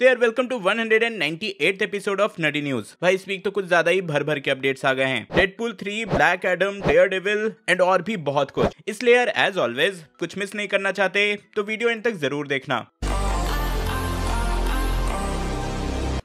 तो यार welcome to 198th episode of नडी न्यूज। भाई इस वीक तो कुछ ज्यादा ही भर भर के अपडेट्स आ गए हैं। Deadpool 3, black Adam, Daredevil and और भी बहुत कुछ। इसलिए यार एज ऑलवेज कुछ मिस नहीं करना चाहते तो वीडियो एंड तक जरूर देखना।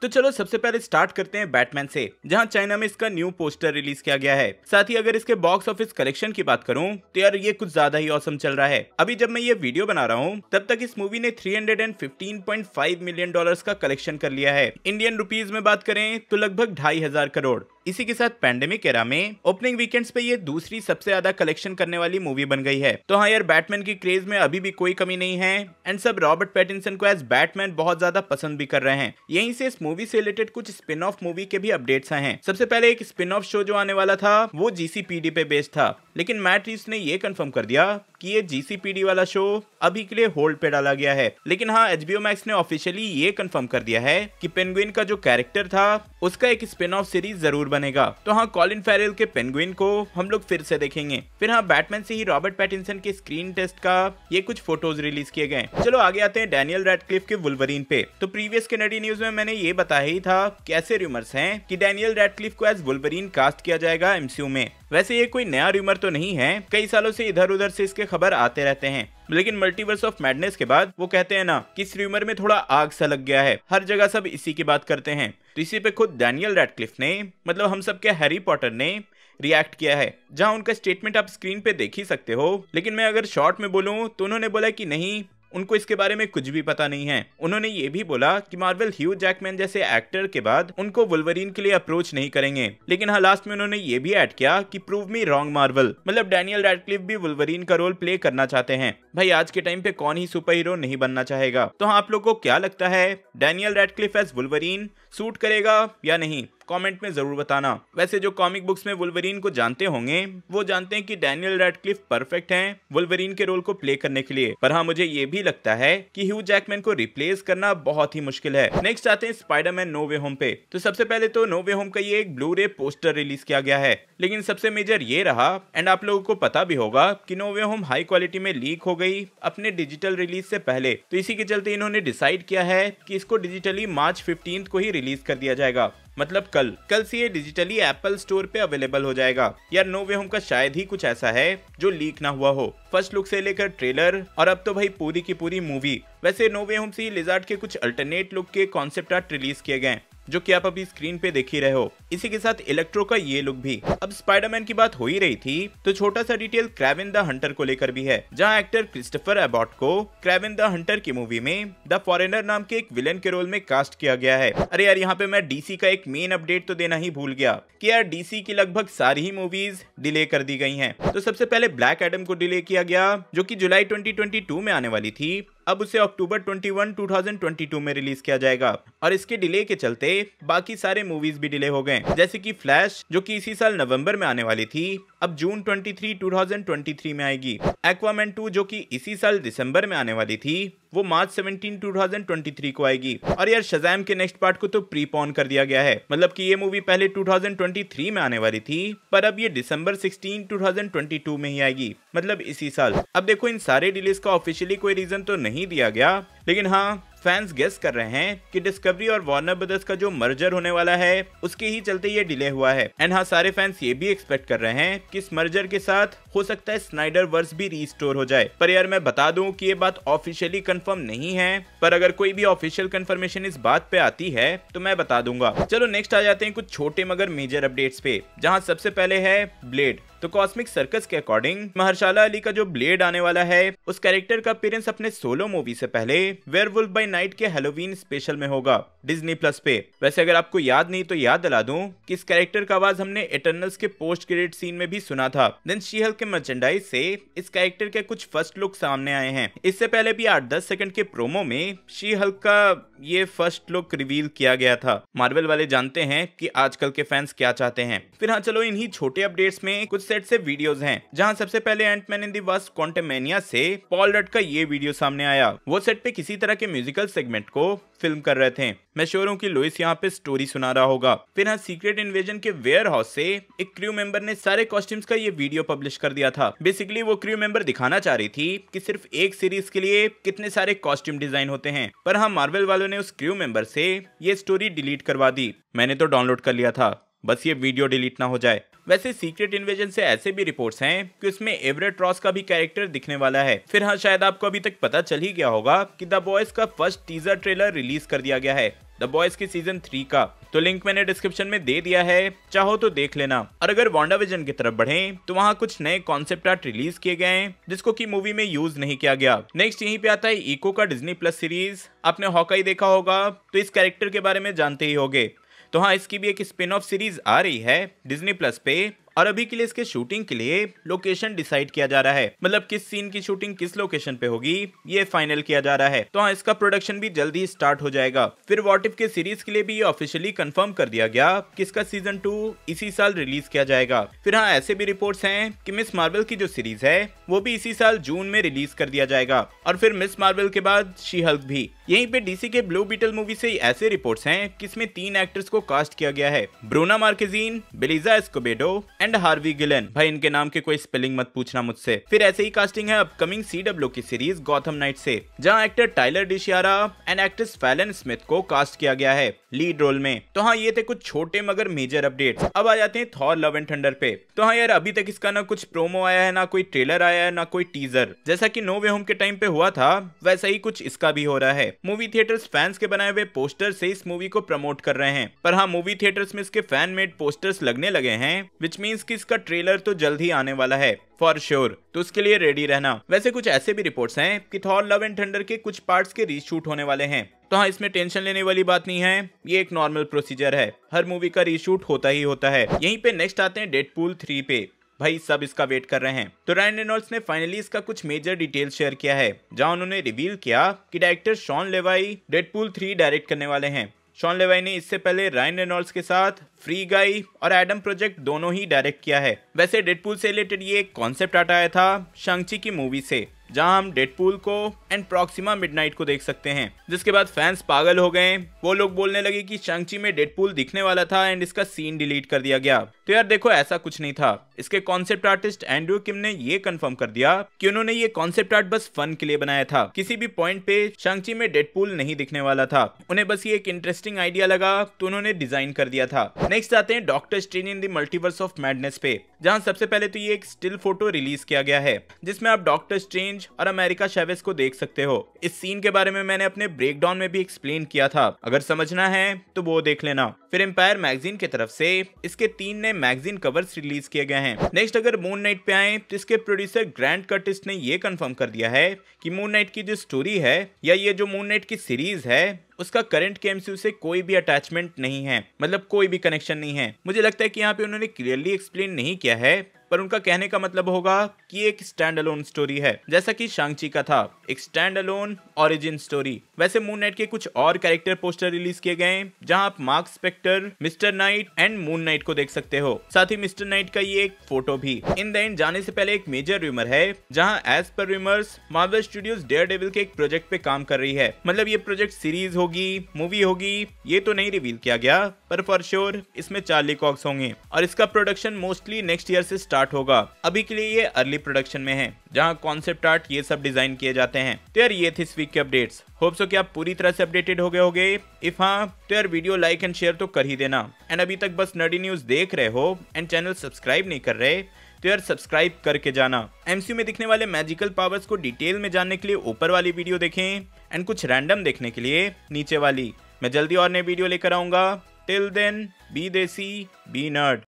तो चलो सबसे पहले स्टार्ट करते हैं बैटमैन से, जहां चाइना में इसका न्यू पोस्टर रिलीज किया गया है। साथ ही अगर इसके बॉक्स ऑफिस कलेक्शन की बात करूं तो यार ये कुछ ज्यादा ही ऑसम चल रहा है। अभी जब मैं ये वीडियो बना रहा हूं तब तक इस मूवी ने $315.5 मिलियन का कलेक्शन कर लिया है। इंडियन रुपीज में बात करें तो लगभग 2,500 करोड़। इसी के साथ पैंडेमिक एरा में ओपनिंग वीकेंड्स पे ये दूसरी सबसे ज्यादा कलेक्शन करने वाली मूवी बन गई है। तो हाँ यार, बैटमैन की क्रेज में अभी भी कोई कमी नहीं है एंड सब रॉबर्ट पैटिंसन को एज बैटमैन बहुत ज्यादा पसंद भी कर रहे हैं। यहीं से इस मूवी से रिलेटेड कुछ स्पिन ऑफ मूवी के भी अपडेट्स आए हैं। सबसे पहले एक स्पिन ऑफ शो जो आने वाला था वो जीसीपीडी पे बेस्ड था, लेकिन मैट रीव्स ने ये कंफर्म कर दिया कि ये जीसीपीडी वाला शो अभी के लिए होल्ड पे डाला गया है। लेकिन हाँ, एचबीओ मैक्स ने ऑफिशियली ये कंफर्म कर दिया है कि पेंगुइन का जो कैरेक्टर था उसका एक स्पिन ऑफ सीरीज जरूर बनेगा। तो हाँ, कॉलिन फेरेल के पेंगुइन को हम लोग फिर से देखेंगे। फिर हाँ, बैटमैन से ही रॉबर्ट पैटिंसन के स्क्रीन टेस्ट का ये कुछ फोटोज रिलीज किए गए। चलो आगे आते हैं डैनियल रैडक्लिफ के वुल्वरीन पे। तो प्रीवियस के नडी न्यूज में मैंने ये बताया ही था कि ऐसे रूमर्स हैं कि डैनियल रैडक्लिफ को एज वुल्वरीन कास्ट किया जाएगा एमसीयू में। वैसे ये कोई नया रूमर तो नहीं है, कई सालों से इधर उधर से इसके खबर आते रहते हैं। लेकिन मल्टीवर्स ऑफ मैडनेस के बाद वो कहते हैं ना कि इस रूमर में थोड़ा आग सा लग गया है, हर जगह सब इसी की बात करते हैं। तो इसी पे खुद डैनियल रैडक्लिफ ने, मतलब हम सब के हैरी पॉटर ने रिएक्ट किया है, जहां उनका स्टेटमेंट आप स्क्रीन पे देख ही सकते हो। लेकिन मैं अगर शॉर्ट में बोलूं तो उन्होंने बोला कि नहीं, उनको इसके बारे में कुछ भी पता नहीं है। उन्होंने ये भी बोला कि मार्वल ह्यू जैकमैन जैसे एक्टर के बाद उनको वुल्वरीन के लिए अप्रोच नहीं करेंगे। लेकिन हाँ, लास्ट में उन्होंने ये भी ऐड किया कि प्रूव मी रॉन्ग मार्वल, मतलब डैनियल रैडक्लिफ भी वुल्वरीन का रोल प्ले करना चाहते हैं। भाई आज के टाइम पे कौन ही सुपर हीरो नहीं बनना चाहेगा। तो हाँ, आप लोग को क्या लगता है, Daniel Radcliffe as Wolverine suit करेगा या नहीं? कमेंट में जरूर बताना। वैसे जो कॉमिक बुक्स में वुल्वरीन को जानते होंगे वो जानते हैं कि डैनियल रैडक्लिफ परफेक्ट हैं वुल्वरीन के रोल को प्ले करने के लिए। पर हाँ, मुझे ये भी लगता है कि ह्यू जैकमैन को रिप्लेस करना बहुत ही मुश्किल है। नेक्स्ट आते हैं स्पाइडरमैन नो वे होम पे। तो सबसे पहले तो नो वे होम का ये एक ब्लू रे पोस्टर रिलीज किया गया है, लेकिन सबसे मेजर ये रहा, एंड आप लोगों को पता भी होगा कि नो वे होम हाई क्वालिटी में लीक हो गई अपने डिजिटल रिलीज से पहले। तो इसी के चलते इन्होंने डिसाइड किया है कि इसको डिजिटली मार्च 15 को ही रिलीज कर दिया जाएगा, मतलब कल से ये डिजिटली एप्पल स्टोर पे अवेलेबल हो जाएगा। यार नो वे होम का शायद ही कुछ ऐसा है जो लीक ना हुआ हो, फर्स्ट लुक से लेकर ट्रेलर और अब तो भाई पूरी की पूरी मूवी। वैसे नो वे होम से ही लिजार्ड के कुछ अल्टरनेट लुक के कॉन्सेप्ट आर्ट रिलीज किए गए जो कि आप अभी स्क्रीन पे देख ही रहे हो। इसी के साथ इलेक्ट्रो का ये लुक भी। अब स्पाइडरमैन की बात हो ही रही थी तो छोटा सा डिटेल क्रेविन द हंटर को लेकर भी है, जहां एक्टर क्रिस्टोफर एबॉट को क्रेविन द हंटर की मूवी में द फॉरेनर नाम के एक विलेन के रोल में कास्ट किया गया है। अरे यार, यहाँ पे मैं डीसी का एक मेन अपडेट तो देना ही भूल गया कि यार डीसी की लगभग सारी ही मूवीज डिले कर दी गई हैं। तो सबसे पहले ब्लैक एडम को डिले किया गया, जो कि जुलाई 2022 में आने वाली थी। अब उसे अक्टूबर 21, 2022 में रिलीज किया जाएगा। और इसके डिले के चलते बाकी सारे मूवीज भी डिले हो गए, जैसे कि फ्लैश जो कि इसी साल नवंबर में आने वाली थी, अब जून 23, 2023 में आएगी। एक्वामैन 2 जो कि इसी साल दिसंबर में आने वाली थी, वो मार्च 17, 2023 को आएगी। और यार शज़ैम के नेक्स्ट पार्ट को तो प्रीपोन कर दिया गया है, मतलब कि ये मूवी पहले 2023 में आने वाली थी, पर अब ये दिसंबर 16, 2022 में ही आएगी, मतलब इसी साल। अब देखो, इन सारे डिलेस का ऑफिशियली कोई रीजन तो नहीं दिया गया, लेकिन हाँ, फैंस गेस कर रहे हैं कि डिस्कवरी और वार्नर ब्रदर्स का जो मर्जर होने वाला है उसके ही चलते ये डिले हुआ है। एंड हाँ, सारे फैंस ये भी एक्सपेक्ट कर रहे हैं कि इस मर्जर के साथ हो सकता है स्नाइडर वर्स भी रीस्टोर हो जाए। पर यार मैं बता दूं कि ये बात ऑफिशियली कंफर्म नहीं है, पर अगर कोई भी ऑफिशियल कंफर्मेशन इस बात पे आती है तो मैं बता दूंगा। चलो नेक्स्ट आ जाते हैं कुछ छोटे मगर मेजर अपडेट्स पे, जहां सबसे पहले है ब्लेड। तो कॉस्मिक सर्कस के अकॉर्डिंग महर्शाला अली का जो ब्लेड आने वाला है उस कैरेक्टर का अपीयरेंस अपने सोलो मूवी से पहले वेयरवुल्फ बाय नाइट के हैलोवीन स्पेशल में होगा डिज्नी प्लस पे। वैसे अगर आपको याद नहीं तो याद दिला दूं कि इस कैरेक्टर का आवाज हमने इटर्नल्स के पोस्ट क्रेडिट सीन में भी सुना था। देन शी हल्क के मर्चेंडाइज से इस कैरेक्टर के कुछ फर्स्ट लुक सामने आए हैं। इससे पहले भी 8-10 सेकंड के प्रोमो में शी हल्क का ये फर्स्ट लुक रिवील किया गया था। मार्वल वाले जानते हैं कि आजकल के फैंस क्या चाहते हैं। फिर हाँ, चलो इन्हीं छोटे अपडेट्स में कुछ सेट से वीडियोस हैं, जहां सबसे पहले Ant Man in the vast Quantumania से पॉल रड का ये वीडियो सामने आया। वो सेट पे किसी तरह के म्यूजिकल सेगमेंट को फिल्म कर रहे थे। मैं श्योर हूं कि लुइस यहाँ पे स्टोरी सुना रहा होगा। फिर हाँ, सीक्रेट इन्वेजन के वेयर हाउस से एक क्रू मेंबर ने सारे कॉस्ट्यूम्स का ये वीडियो पब्लिश कर दिया था। बेसिकली वो क्रू मेंबर दिखाना चाह रही थी कि सिर्फ एक सीरीज के लिए कितने सारे कॉस्ट्यूम डिजाइन होते हैं। पर हाँ, मार्वल वालों ने उस क्रू मेंबर से ये स्टोरी डिलीट करवा दी। मैंने तो डाउनलोड कर लिया था, बस ये वीडियो डिलीट ना हो जाए। वैसे सीक्रेट इन्वेजन से ऐसे भी रिपोर्ट्स हैं कि उसमें एवरेट रॉस का भी कैरेक्टर दिखने वाला है। फिर हाँ, शायद आपको अभी तक पता चल ही गया होगा कि द बॉयज का फर्स्ट टीजर ट्रेलर रिलीज कर दिया गया है, द बॉयज की सीजन 3 का। तो लिंक मैंने डिस्क्रिप्शन में दे दिया है, चाहो तो देख लेना। और अगर वांडाविजन की तरफ बढ़ें तो वहाँ कुछ नए कॉन्सेप्ट आर्ट रिलीज किए गए हैं जिसको की मूवी में यूज नहीं किया गया। नेक्स्ट यहीं पे आता है इको का डिज्नी प्लस सीरीज। आपने हॉकाई देखा होगा तो इस कैरेक्टर के बारे में जानते ही होगे। तो हाँ, इसकी भी एक स्पिन ऑफ सीरीज आ रही है डिज्नी प्लस पे, और अभी के लिए इसके शूटिंग के लिए लोकेशन डिसाइड किया जा रहा है। मतलब किस सीन की शूटिंग किस लोकेशन पे होगी ये फाइनल किया जा रहा है। तो हाँ, इसका प्रोडक्शन भी जल्दी स्टार्ट हो जाएगा। फिर व्हाट इफ के सीरीज के लिए भी ये ऑफिशियली कंफर्म कर दिया गया कि इसका सीजन 2 इसी साल रिलीज किया जाएगा। फिर हाँ, ऐसे भी रिपोर्ट्स हैं कि मिस मार्वल की जो सीरीज है वो भी इसी साल जून में रिलीज कर दिया जाएगा। और फिर मिस मार्वल के बाद शी हल्क भी। यहीं पे डीसी के ब्लू बीटल मूवी से ऐसे रिपोर्ट्स हैं कि इसमें 3 एक्टर्स को कास्ट किया गया है, ब्रूना मार्केजीन, बेलिजा एस्कोबेडो एंड हार्वी गिलन। भाई इनके नाम के कोई स्पेलिंग मत पूछना मुझसे। फिर ऐसे ही कास्टिंग है अपकमिंग CW की सीरीज गॉथम नाइट से, जहां actor Tyler DiChiara and actress Fallon Smythe को कास्ट किया गया है लीड रोल में। तो हाँ, ये थे कुछ छोटे मगर मेजर अपडेट्स। अब आ जाते हैं थॉर लव एंड थंडर पे। तो हाँ यार, अभी तक इसका ना कुछ प्रोमो आया है, ना कोई ट्रेलर आया है, ना कोई टीजर। जैसा कि नो वे होम के टाइम पे हुआ था वैसा ही कुछ इसका भी हो रहा है। मूवी थिएटर्स फैंस के बनाए हुए पोस्टर से इस मूवी को प्रमोट कर रहे हैं। पर हाँ, मूवी थिएटर्स में इसके फैन मेड पोस्टर्स लगने लगे हैं, विच मीन्स कि इसका ट्रेलर तो जल्द ही आने वाला है फॉर श्योर। तो उसके लिए रेडी रहना। वैसे कुछ ऐसे भी रिपोर्ट्स हैं कि थॉर लव एंड थंडर के कुछ पार्ट्स के रीशूट होने वाले हैं। तो हाँ, इसमें टेंशन लेने वाली बात नहीं है, ये एक नॉर्मल प्रोसीजर है, हर मूवी का रीशूट होता ही होता है। यहीं पे नेक्स्ट आते हैं डेडपूल 3 पे। भाई सब इसका वेट कर रहे हैं। तो रायन रेनॉल्ड्स ने फाइनली इसका कुछ मेजर डिटेल्स शेयर किया है, जहां उन्होंने रिवील किया कि डायरेक्टर शॉन लेवाई डेडपूल 3 डायरेक्ट करने वाले हैं। शॉन लेवाई ने इससे पहले रायन रेनॉल्ड्स के साथ फ्री गाई और एडम प्रोजेक्ट दोनों ही डायरेक्ट किया है। वैसे डेडपूल से रिलेटेड ये एक कॉन्सेप्ट आर्ट आया था शांग-ची की मूवी से, जहां हम डेडपूल को एंड प्रॉक्सिमा मिडनाइट को देख सकते हैं। जिसके बाद फैंस पागल हो गए, वो लोग बोलने लगे कि शांग-ची में डेडपूल दिखने वाला था एंड इसका सीन डिलीट कर दिया गया। तो यार देखो, ऐसा कुछ नहीं था। इसके कॉन्सेप्ट आर्टिस्ट एंड्रू किम ने ये कंफर्म कर दिया कि उन्होंने ये कॉन्सेप्ट आर्ट बस फन के लिए बनाया था। किसी भी पॉइंट पे शांग-ची में डेडपूल नहीं दिखने वाला था, उन्हें बस ये एक इंटरेस्टिंग आइडिया लगा तो उन्होंने डिजाइन कर दिया था। नेक्स्ट आते हैं doctor strange in the multiverse of madness पे, जहां सबसे पहले तो ये एक स्टिल फोटो रिलीज किया गया है जिसमें आप डॉक्टर स्ट्रेंज और अमेरिका चैवेज को देख सकते हो। इस सीन के बारे में मैंने अपने ब्रेकडाउन में भी एक्सप्लेन किया था, अगर समझना है तो वो देख लेना। फिर एम्पायर मैगजीन की तरफ से इसके 3 नए मैगजीन कवर्स रिलीज किए गए हैं। नेक्स्ट अगर मून नाइट पे आए तो इसके प्रोड्यूसर ग्रांट कर्टिस ने ये कंफर्म कर दिया है कि मून नाइट की जो स्टोरी है या ये जो मून नाइट की सीरीज है उसका करंट के MCU से कोई भी अटैचमेंट नहीं है, मतलब कोई भी कनेक्शन नहीं है। मुझे लगता है कि यहाँ पे उन्होंने क्लियरली एक्सप्लेन नहीं किया है, पर उनका कहने का मतलब होगा कि एक स्टैंड अलोन स्टोरी है, जैसा कि शांग-ची का था, एक स्टैंड अलोन ओरिजिन स्टोरी। वैसे मून नाइट के कुछ और कैरेक्टर पोस्टर रिलीज किए गए, जहां आप Marc Spector, Mister Knight and Moon Knight को देख सकते हो। साथ ही मिस्टर नाइट का ये एक फोटो भी। इन द एंड जाने से पहले एक मेजर रूमर है, जहां as per rumours Marvel studios Daredevil के एक प्रोजेक्ट पे काम कर रही है। मतलब ये प्रोजेक्ट सीरीज होगी, मूवी होगी, ये तो नहीं रिवील किया गया, पर फॉर श्योर इसमें चार्ली कॉक्स होंगे और इसका प्रोडक्शन मोस्टली नेक्स्ट ईयर से स्टार्ट होगा। अभी के लिए ये अर्ली प्रोडक्शन में है, जहां कॉन्सेप्ट आर्ट ये सब डिजाइन किए जाते हैं। तो यार ये थे इस वीक के अपडेट्स। होप सो कि आप पूरी तरह से अपडेटेड हो गए होगे। इफ हाँ, तो यार वीडियो लाइक एंड शेयर तो कर ही देना। एंड अभी तक बस नर्डी न्यूज देख रहे हो एंड चैनल सब्सक्राइब नहीं कर रहे तो यार सब्सक्राइब करके जाना। MCU में दिखने वाले मैजिकल पावर्स को डिटेल में जानने के लिए ऊपर वाली वीडियो देखें एंड कुछ रैंडम देखने के लिए नीचे वाली। मैं जल्दी और नई वीडियो लेकर आऊंगा। टिल देन बी देसी बी नर्ड।